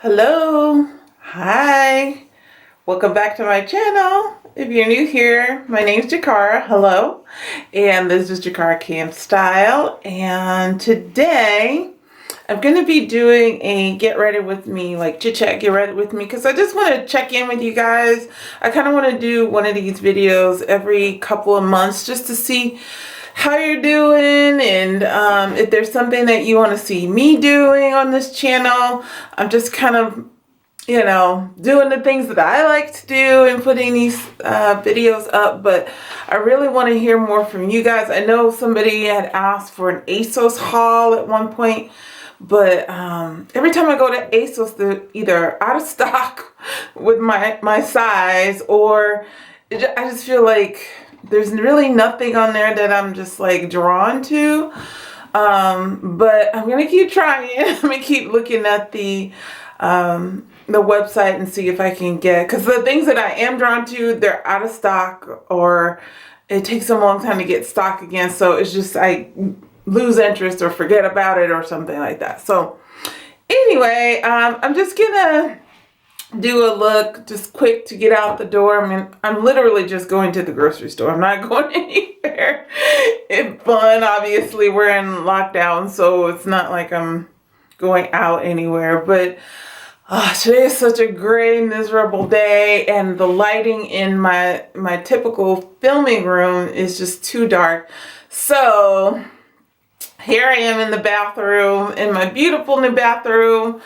Hello, hi, welcome back to my channel. If you're new here, my name's Jakara, hello, and this is Jakara Cam Style, and today I'm going to be doing a get ready with me, like chit chat get ready with me, because I just want to check in with you guys. I kind of want to do one of these videos every couple of months just to see how you're doing, and if there's something that you want to see me doing on this channel. I'm just kind of, you know, doing the things that I like to do and putting these videos up, but I really want to hear more from you guys. I know somebody had asked for an ASOS haul at one point, but every time I go to ASOS, they're either out of stock with my size, or I just feel like there's really nothing on there that I'm just like drawn to. But I'm gonna keep trying. I'm gonna keep looking at the website and see if I can get, because the things that I am drawn to, they're out of stock, or it takes them a long time to get stock again. So it's just I lose interest or forget about it or something like that. So anyway, I'm just gonna do a look just quick to get out the door. I mean, I'm literally just going to the grocery store. I'm not going anywhere. It's fun. Obviously, we're in lockdown, so it's not like I'm going out anywhere. But today is such a gray, miserable day, and the lighting in my typical filming room is just too dark. So here I am in the bathroom, in my beautiful new bathroom.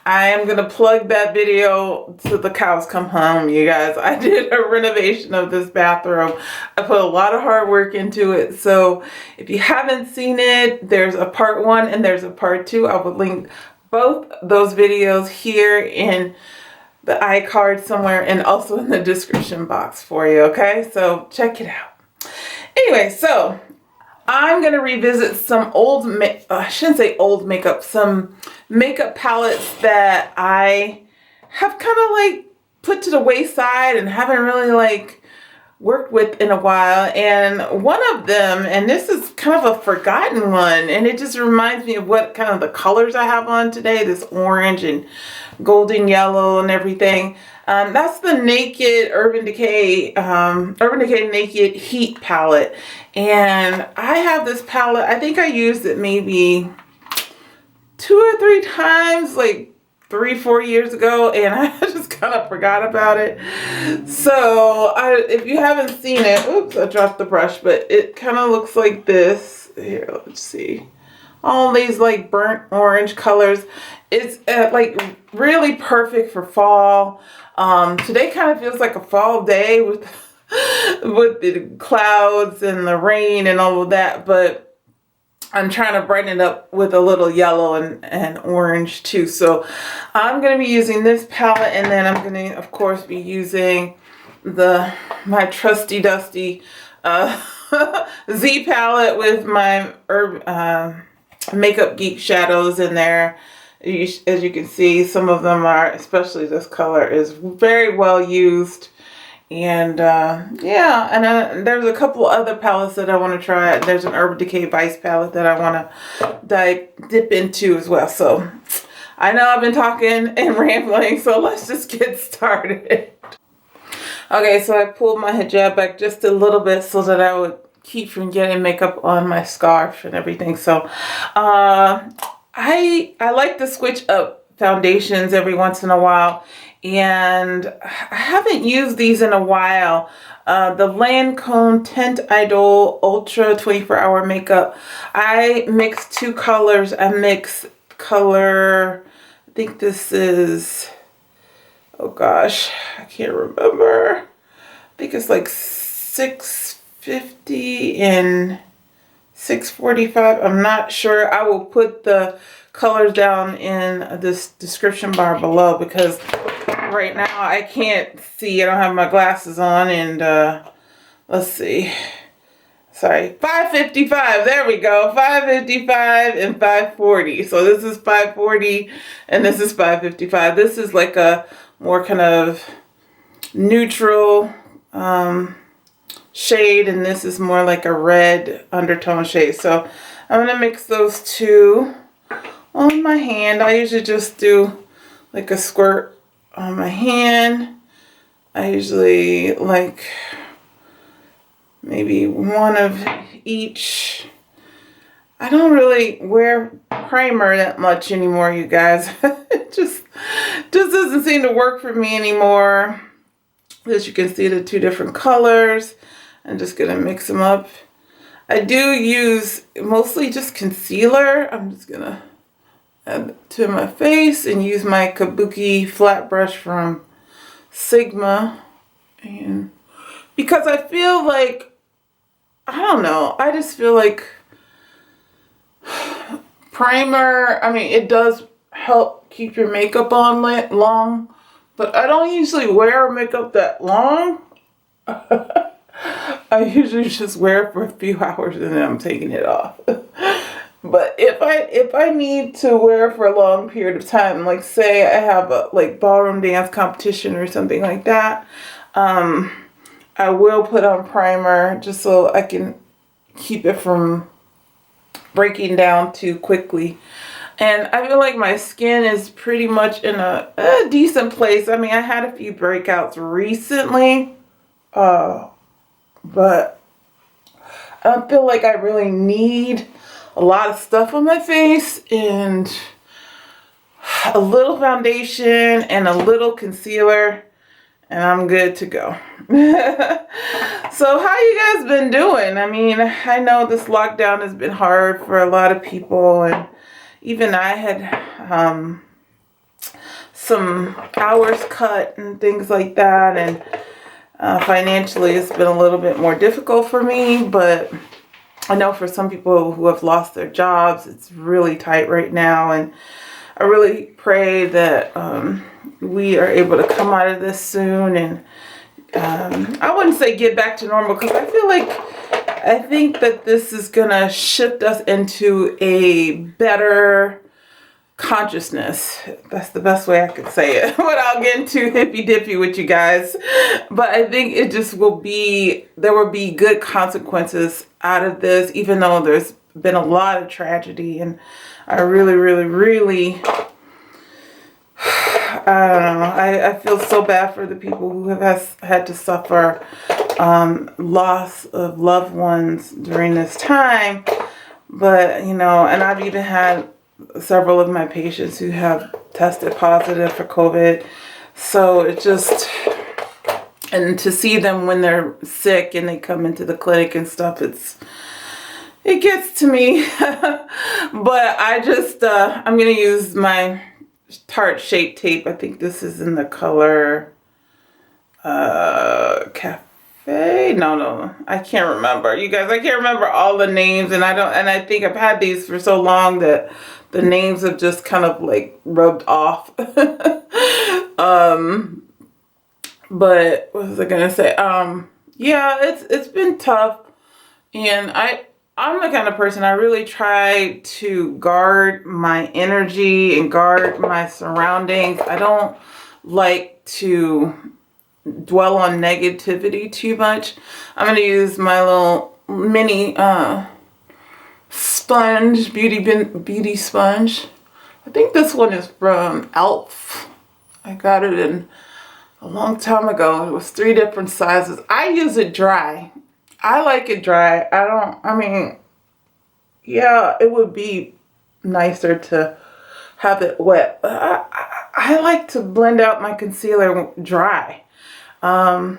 I am going to plug that video till the cows come home, you guys. I did a renovation of this bathroom. I put a lot of hard work into it. So if you haven't seen it, there's a part 1 and there's a part 2. I will link both those videos here in the iCard somewhere and also in the description box for you, okay? So check it out. Anyway, so I'm going to revisit some old, I shouldn't say old makeup, some makeup palettes that I have kind of like put to the wayside and haven't really like worked with in a while. And one of them, and this is kind of a forgotten one, and it just reminds me of what kind of the colors I have on today, this orange and golden yellow and everything. That's the Naked Urban Decay Naked Heat Palette. And I have this palette, I think I used it maybe 2 or 3 times, like 3-4 years ago, and I just kind of forgot about it. So if you haven't seen it, oops, I dropped the brush, but it kind of looks like this. Here, let's see. All these like burnt orange colors. It's like really perfect for fall. Today kind of feels like a fall day with the clouds and the rain and all of that, but I'm trying to brighten it up with a little yellow and orange too. So I'm going to be using this palette, and then I'm going to, of course, be using my trusty dusty Z palette with my Makeup Geek shadows in there. As you can see, some of them are, especially this color, is very well used. And yeah, and there's a couple other palettes that I want to try. There's an Urban Decay Vice palette that I want to dip into as well. So I know I've been talking and rambling, so let's just get started. Okay, so I pulled my hijab back just a little bit so that I would keep from getting makeup on my scarf and everything. So I like to switch up foundations every once in a while, and I haven't used these in a while. The Lancome Tinte Idole Ultra 24-Hour Makeup. I mix 2 colors. I mix color, I think this is, oh gosh, I can't remember. I think it's like 650 and 645. I'm not sure. I will put the colors down in this description bar below, because right now I can't see. I don't have my glasses on, and let's see. Sorry, 555. There we go. 555 and 540. So this is 540 and this is 555. This is like a more kind of neutral shade, and this is more like a red undertone shade. So I'm going to mix those 2 on my hand. I usually just do like a squirt on my hand. I usually like maybe one of each. I don't really wear primer that much anymore, you guys. It just doesn't seem to work for me anymore. As you can see, the two different colors. I'm just gonna mix them up. I do use mostly just concealer. I'm just gonna add it to my face and use my Kabuki flat brush from Sigma. And because I feel like, I don't know, I just feel like primer, I mean, it does help keep your makeup on long, but I don't usually wear makeup that long. I usually just wear it for a few hours and then I'm taking it off. But if I need to wear it for a long period of time, like say I have a like ballroom dance competition or something like that, I will put on primer just so I can keep it from breaking down too quickly. And I feel like my skin is pretty much in a decent place. I mean, I had a few breakouts recently, but I don't feel like I really need a lot of stuff on my face, and a little foundation and a little concealer, and I'm good to go. So how you guys been doing? I mean, I know this lockdown has been hard for a lot of people, and even I had some hours cut and things like that, and financially it's been a little bit more difficult for me, but I know for some people who have lost their jobs, it's really tight right now, and I really pray that we are able to come out of this soon, and I wouldn't say get back to normal, because I think that this is gonna shift us into a better consciousness. That's the best way I could say it without getting too hippy dippy with you guys. But I think it just will be, there will be good consequences out of this, even though there's been a lot of tragedy. And I really, really, really, I don't know, I feel so bad for the people who have had to suffer loss of loved ones during this time. But, you know, and I've even had several of my patients who have tested positive for COVID. So it just, and to see them when they're sick and they come into the clinic and stuff, it gets to me. But I just, I'm going to use my Tarte Shape Tape. I think this is in the color Cafe. No, I can't remember. You guys, I can't remember all the names, and I think I've had these for so long that the names have just kind of like rubbed off. But what was I gonna say? Yeah, it's been tough, and I'm the kind of person, I really try to guard my energy and guard my surroundings. I don't like to dwell on negativity too much. I'm going to use my little mini sponge, beauty sponge. I think this one is from Elf. I got it in a long time ago. It was 3 different sizes. I use it dry. I like it dry. I mean, yeah, it would be nicer to have it wet. But I like to blend out my concealer dry. Call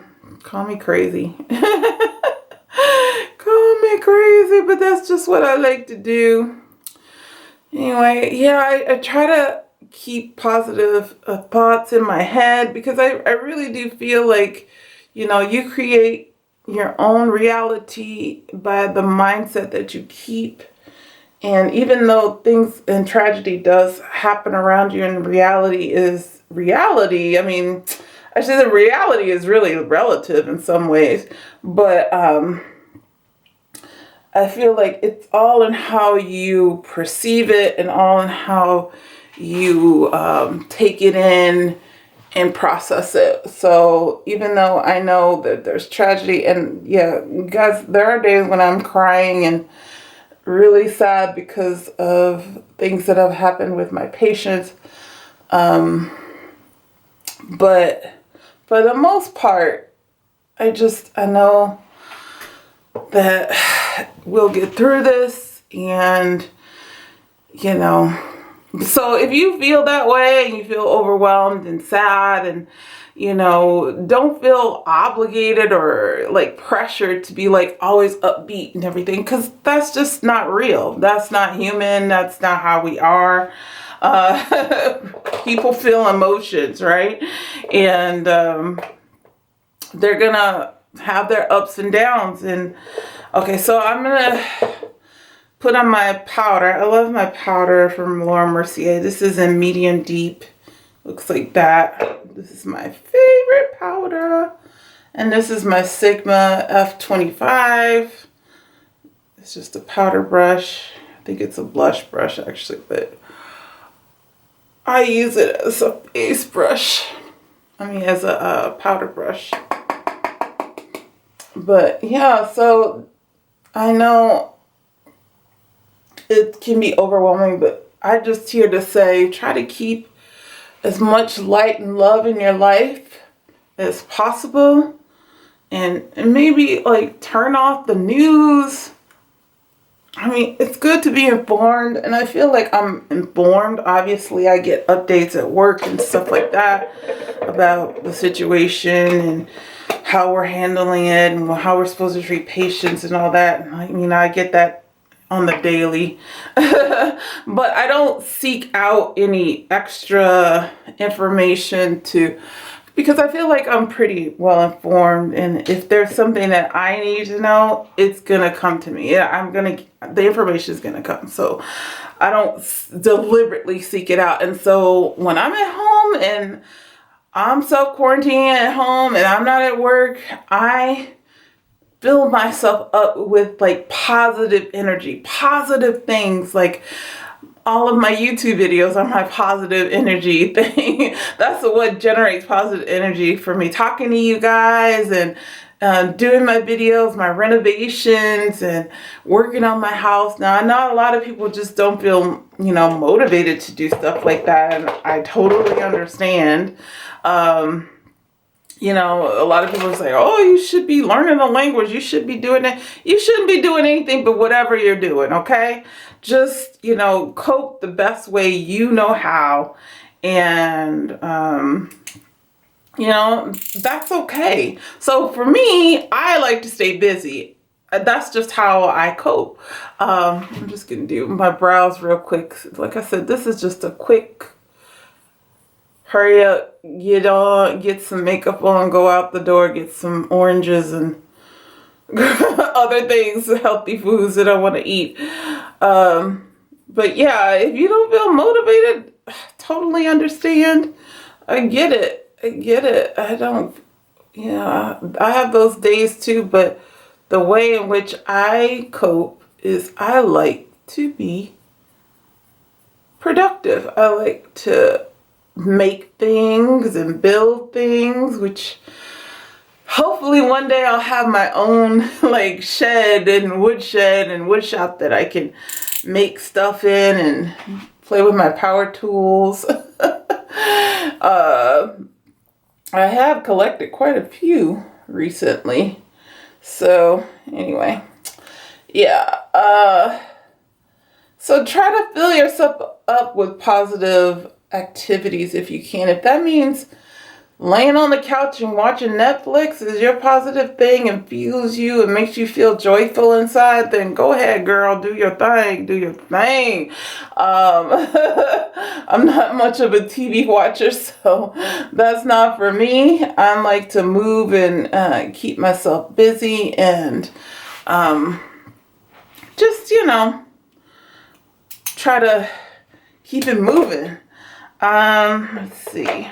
me crazy. Call me crazy, but that's just what I like to do. Anyway, yeah, I try to keep positive thoughts in my head, because I really do feel like, you know, you create your own reality by the mindset that you keep. And even though things and tragedy does happen around you, and reality is reality, I mean, actually the reality is really relative in some ways, but I feel like it's all in how you perceive it, and all in how you take it in and process it. So even though I know that there's tragedy, and yeah, guys, there are days when I'm crying and really sad because of things that have happened with my patients. But for the most part, I know that we'll get through this. And, you know, so if you feel that way and you feel overwhelmed and sad and, you know, don't feel obligated or like pressured to be like always upbeat and everything, because that's just not real. That's not human. That's not how we are. People feel emotions, right? And they're gonna have their ups and downs. And okay, so I'm gonna put on my powder. I love my powder from Laura Mercier. This is in medium deep. Looks like that. This is my favorite powder. And this is my Sigma F25. It's just a powder brush. I think it's a blush brush actually, but I use it as a base brush. I mean, as a powder brush. But yeah, so I know it can be overwhelming, but I'm just here to say, try to keep as much light and love in your life as possible. And maybe like turn off the news. I mean, it's good to be informed, and I feel like I'm informed. Obviously, I get updates at work and stuff like that about the situation and how we're handling it and how we're supposed to treat patients and all that. I mean, I get that on the daily. But I don't seek out any extra information because I feel like I'm pretty well informed, and if there's something that I need to know, it's gonna come to me. Yeah, the information is gonna come. So I don't deliberately seek it out. And so when I'm at home and I'm self-quarantining at home and I'm not at work, I fill myself up with like positive energy, positive things. Like all of my YouTube videos are my positive energy thing. That's what generates positive energy for me. Talking to you guys and doing my videos, my renovations, and working on my house. Now, I know a lot of people just don't feel, you know, motivated to do stuff like that, and I totally understand. You know, a lot of people say, oh, you should be learning a language. You should be doing it. You shouldn't be doing anything but whatever you're doing, okay? Just, you know, cope the best way you know how. And, you know, that's okay. So for me, I like to stay busy. That's just how I cope. I'm just going to do my brows real quick. Like I said, this is just a quick hurry up, get some makeup on, go out the door, get some oranges and other things, healthy foods that I want to eat. But yeah, if you don't feel motivated, totally understand. I get it. I don't, you know, I have those days too, but the way in which I cope is I like to be productive. I like to make things and build things, which hopefully one day I'll have my own like shed and wood shop that I can make stuff in and play with my power tools. I have collected quite a few recently. So anyway, yeah. So try to fill yourself up with positive activities if you can. If that means laying on the couch and watching Netflix is your positive thing and fuels you and makes you feel joyful inside, then go ahead, girl, do your thing. I'm not much of a TV watcher, so that's not for me. I like to move and keep myself busy and just, you know, try to keep it moving. Let's see.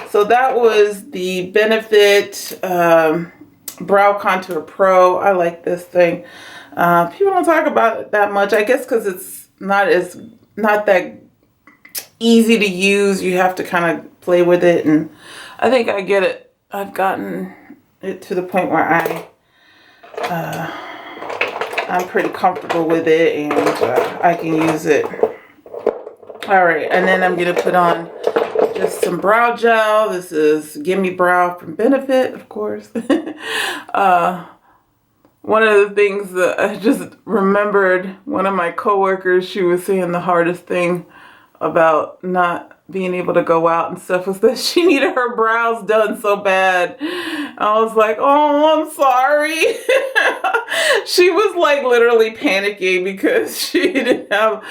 So that was the Benefit Brow Contour Pro. I like this thing. People don't talk about it that much. I guess because it's not that easy to use. You have to kind of play with it, and I think I get it. I've gotten it to the point where I'm pretty comfortable with it, and I can use it. All right, and then I'm gonna put on just some brow gel. This is Gimme Brow from Benefit, of course. One of the things that I just remembered, one of my coworkers, she was saying the hardest thing about not being able to go out and stuff was that she needed her brows done so bad. I was like, oh, I'm sorry. She was like literally panicking because she didn't have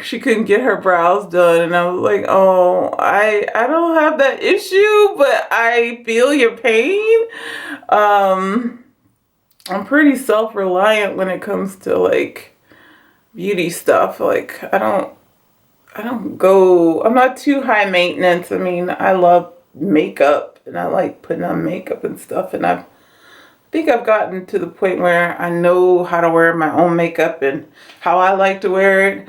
she couldn't get her brows done. And I was like, oh, I don't have that issue, but I feel your pain. I'm pretty self-reliant when it comes to like beauty stuff. Like I'm not too high maintenance. I mean, I love makeup and I like putting on makeup and stuff. And I think I've gotten to the point where I know how to wear my own makeup and how I like to wear it.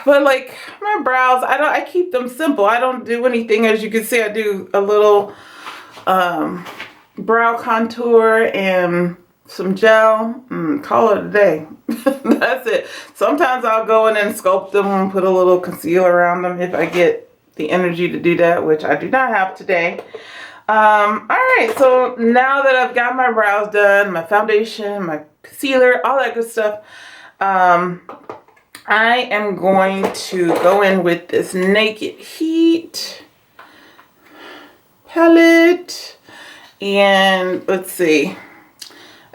But like my brows, I keep them simple. I don't do anything. As you can see, I do a little, brow contour and some gel, call it a day. That's it. Sometimes I'll go in and sculpt them and put a little concealer around them if I get the energy to do that, which I do not have today. Alright, so now that I've got my brows done, my foundation, my concealer, all that good stuff, I am going to go in with this Naked Heat palette. And let's see,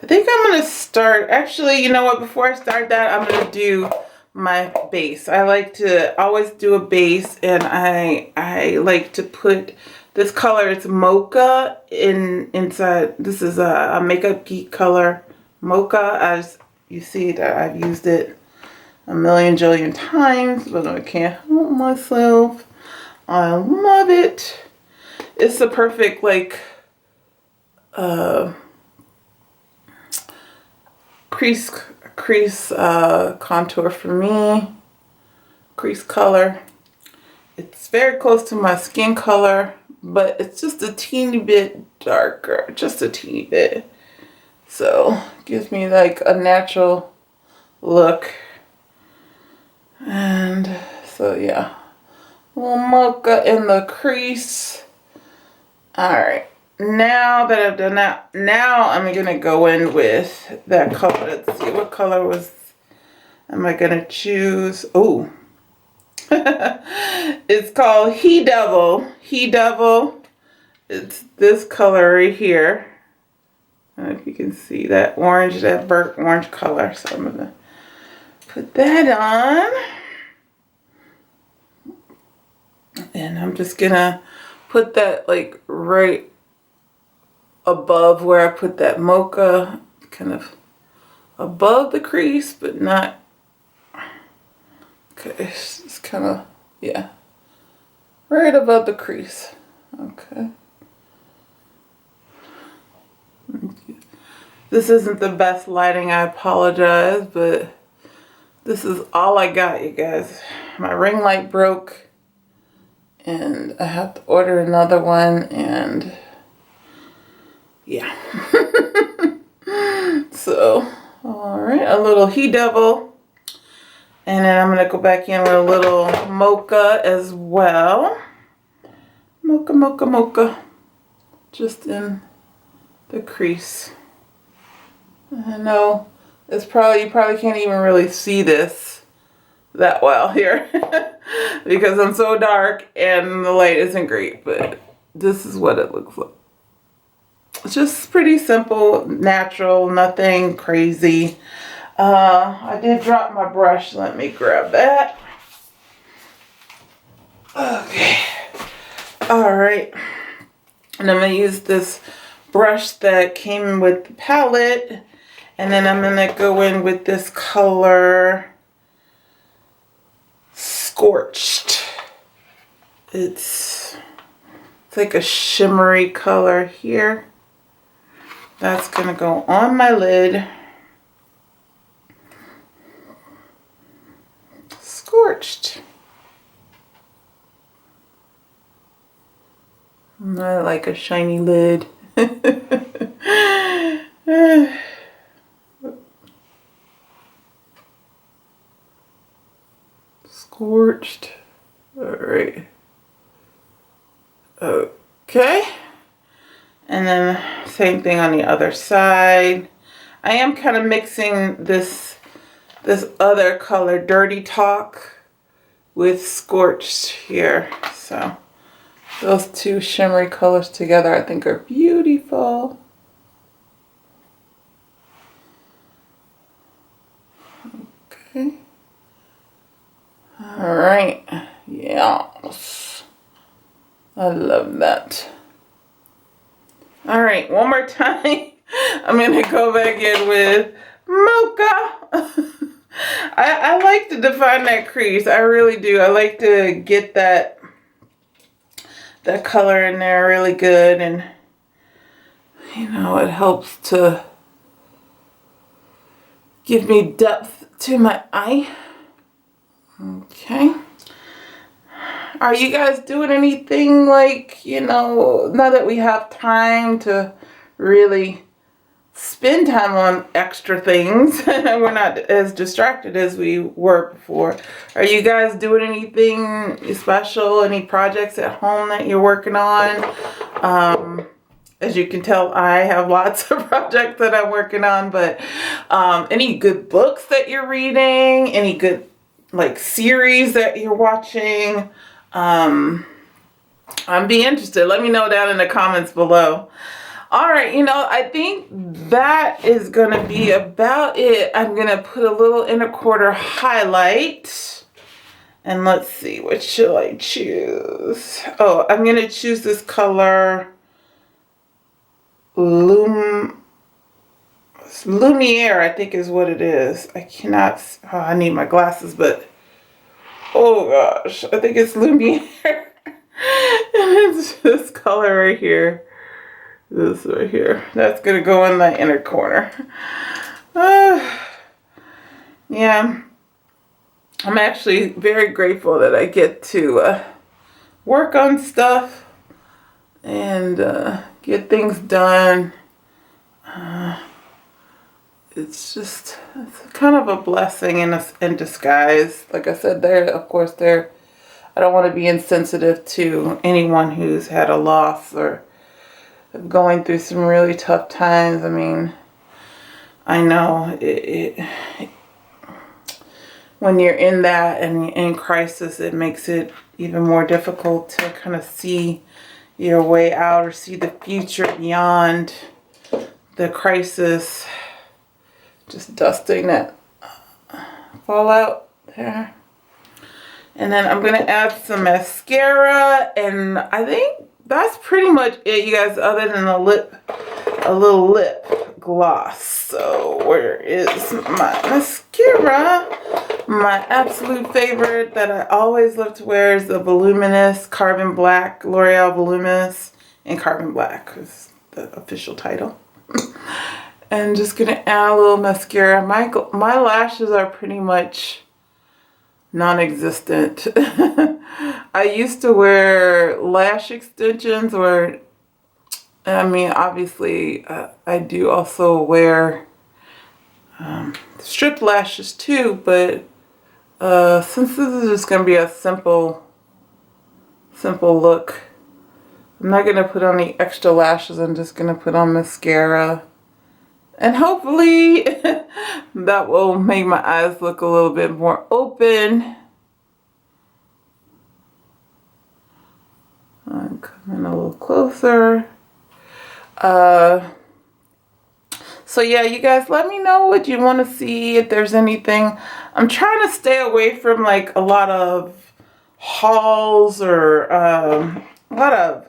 I think I'm going to start, actually, you know what, before I start that, I'm going to do my base. I like to always do a base, and I like to put this color, it's Mocha, inside. This is a Makeup Geek color, Mocha, as you see that I've used it a million jillion times, but I can't help myself. I love it. It's the perfect, like, crease contour for me, crease color. It's very close to my skin color, but it's just a teeny bit darker, just a teeny bit. So it gives me like a natural look. And so yeah, a little mocha in the crease. All right. Now that I've done that, now I'm going to go in with that color. Let's see, what color am I going to choose? Oh, it's called He Devil. He Devil. It's this color right here. I don't know if you can see that orange, that burnt orange color. So I'm going to put that on. And I'm just going to put that like right above where I put that mocha, kind of above the crease, but not, okay, it's kind of, yeah, right above the crease. Okay. This isn't the best lighting, I apologize, but this is all I got, you guys. My ring light broke, and I have to order another one, and yeah. So, alright, a little He Devil. And then I'm going to go back in with a little mocha as well. Mocha, mocha, mocha. Just in the crease. I know you probably can't even really see this that well here. Because I'm so dark and the light isn't great. But this is what it looks like. It's just pretty simple, natural, nothing crazy. I did drop my brush. Let me grab that. Okay. Alright. And I'm going to use this brush that came with the palette. And then I'm going to go in with this color, Scorched. It's like a shimmery color here. That's going to go on my lid. Scorched. I like a shiny lid. Scorched. Alright. Okay. And then same thing on the other side. I am kind of mixing this other color, Dirty Talk, with Scorched here. So those two shimmery colors together I think are beautiful. Okay. All right. Yes. I love that. All right, one more time. I'm going to go back in with Mocha. I like to define that crease. I really do. I like to get that color in there really good, and you know, it helps to give me depth to my eye. Okay. Are you guys doing anything, like, you know, now that we have time to really spend time on extra things and we're not as distracted as we were before? Are you guys doing anything special? Any projects at home that you're working on? As you can tell, I have lots of projects that I'm working on, but any good books that you're reading? Any good, like, series that you're watching? I'd be interested. Let me know down in the comments below. All right, you know, I think that is going to be about it. I'm going to put a little inner quarter highlight. And let's see, what should I choose? Oh, I'm going to choose this color, Lumiere, I think is what it is. I cannot, oh, I need my glasses, but oh gosh, I think it's Lumiere. And it's this color right here. This right here. That's going to go in the inner corner. Yeah. I'm actually very grateful that I get to work on stuff and get things done. It's kind of a blessing in disguise. Like I said, of course, I don't want to be insensitive to anyone who's had a loss or going through some really tough times. I mean, I know when you're in that and in crisis, it makes it even more difficult to kind of see your way out or see the future beyond the crisis. Just dusting that fallout there. And then I'm going to add some mascara, and I think that's pretty much it, you guys, other than a little lip gloss. So where is my mascara? My absolute favorite that I always love to wear is the Voluminous Carbon Black, L'Oreal Voluminous in Carbon Black is the official title. And just going to add a little mascara. My lashes are pretty much non-existent. I used to wear lash extensions, or, I mean, obviously, I do also wear strip lashes too, but since this is just going to be a simple look, I'm not going to put on any extra lashes. I'm just going to put on mascara. And hopefully that will make my eyes look a little bit more open. I'm coming a little closer. So yeah, you guys, let me know what you want to see, if there's anything. I'm trying to stay away from like a lot of hauls or a lot of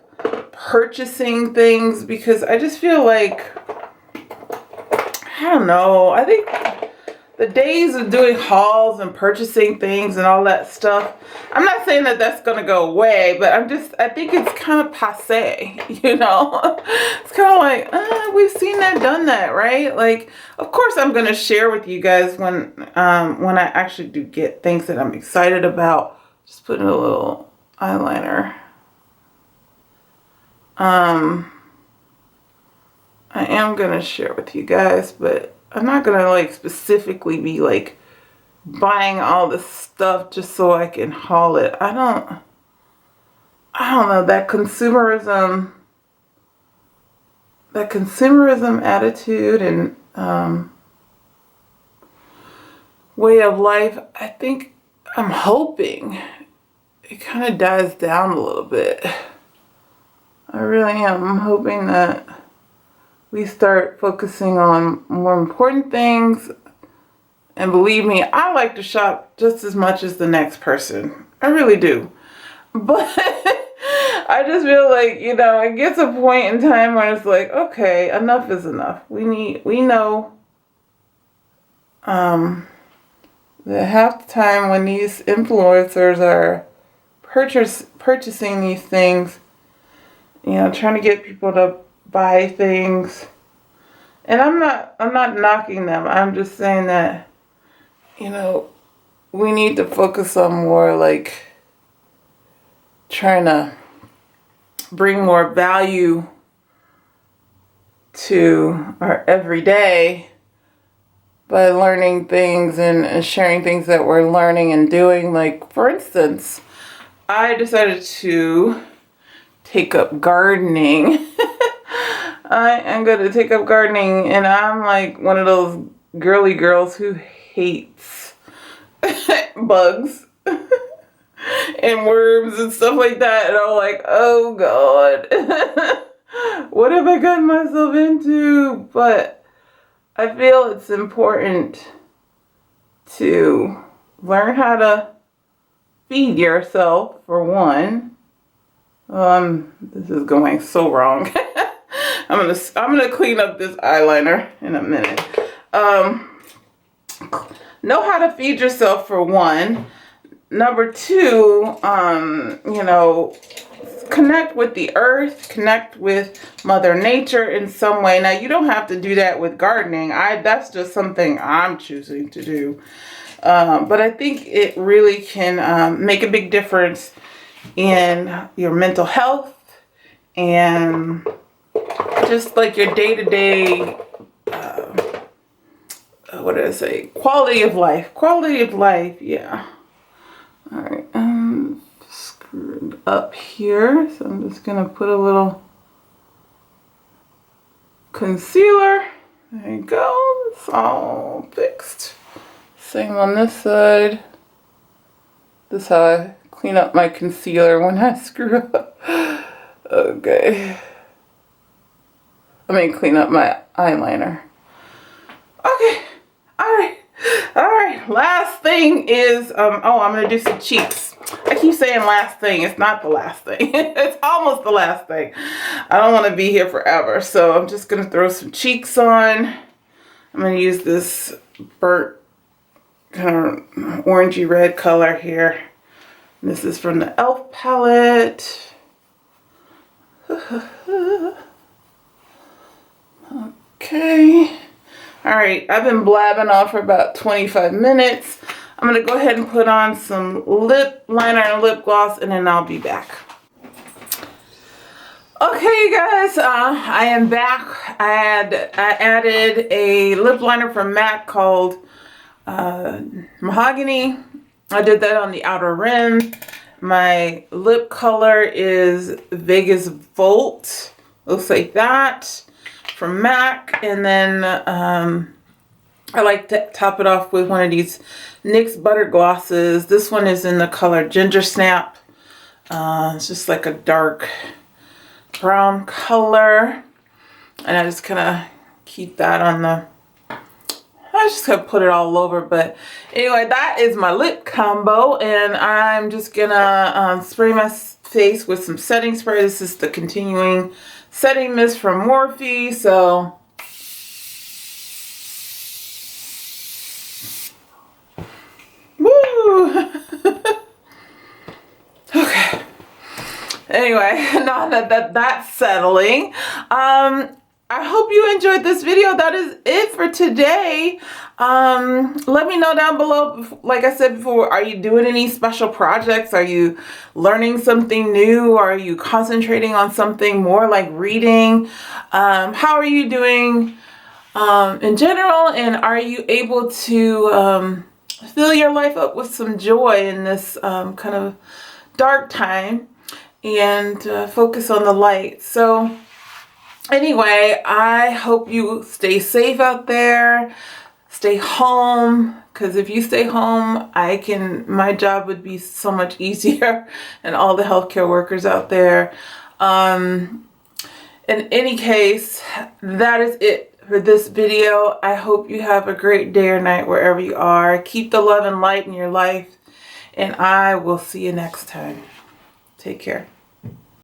purchasing things, because I just feel like, I don't know, I think the days of doing hauls and purchasing things and all that stuff, I'm not saying that that's going to go away, but I think it's kind of passe, you know? It's kind of like, we've seen that, done that, right? Like, of course I'm going to share with you guys when I actually do get things that I'm excited about. Just putting a little eyeliner. I am going to share with you guys, but I'm not going to like specifically be like buying all this stuff just so I can haul it. I don't know, that consumerism attitude and way of life, I think, I'm hoping it kind of dies down a little bit. I really am. I'm hoping that we start focusing on more important things. And believe me, I like to shop just as much as the next person. I really do. But I just feel like, you know, it gets a point in time where it's like, okay, enough is enough. We know that half the time when these influencers are purchasing these things, you know, trying to get people to buy things, and I'm not knocking them. I'm just saying that, you know, we need to focus on more like trying to bring more value to our everyday by learning things and sharing things that we're learning and doing. Like, for instance, I decided to take up gardening. I am going to take up gardening, and I'm like one of those girly girls who hates bugs and worms and stuff like that. And I'm like, oh God, what have I gotten myself into? But I feel it's important to learn how to feed yourself, for one. This is going so wrong. I'm gonna clean up this eyeliner in a minute. Know how to feed yourself, for one. Number two, you know, connect with the earth, connect with Mother Nature in some way. Now, you don't have to do that with gardening. That's just something I'm choosing to do. But I think it really can make a big difference in your mental health and just like your day-to-day, what did I say? Quality of life. Quality of life, yeah. All right, screwed up here, so I'm just gonna put a little concealer. There you go. It's all fixed. Same on this side. This is how I clean up my concealer when I screw up. Okay. I mean, clean up my eyeliner. Okay. Alright. Last thing is, I'm going to do some cheeks. I keep saying last thing. It's not the last thing. It's almost the last thing. I don't want to be here forever. So I'm just going to throw some cheeks on. I'm going to use this burnt kind of orangey red color here. This is from the e.l.f. palette. Okay. Alright, I've been blabbing off for about 25 minutes. I'm going to go ahead and put on some lip liner and lip gloss, and then I'll be back. Okay, you guys, I am back. I added a lip liner from MAC called Mahogany. I did that on the outer rim. My lip color is Vegas Volt. Looks like that, from MAC. And then I like to top it off with one of these NYX Butter glosses. This one is in the color Ginger Snap. It's just like a dark brown color. And I just kind of keep that on the... I just gonna put it all over. But anyway, that is my lip combo. And I'm just gonna spray my face with some setting spray. This is the Continuing Setting Mist from Morphe. So... woo! Okay. Anyway, now that that's settling, I hope you enjoyed this video. That is it for today. Let me know down below, like I said before, are you doing any special projects? Are you learning something new? Are you concentrating on something more like reading? How are you doing in general? And are you able to fill your life up with some joy in this kind of dark time? and focus on the light. So anyway, I hope you stay safe out there. Stay home, because if you stay home, my job would be so much easier, and all the healthcare workers out there. In any case, that is it for this video. I hope you have a great day or night wherever you are. Keep the love and light in your life, and I will see you next time. Take care.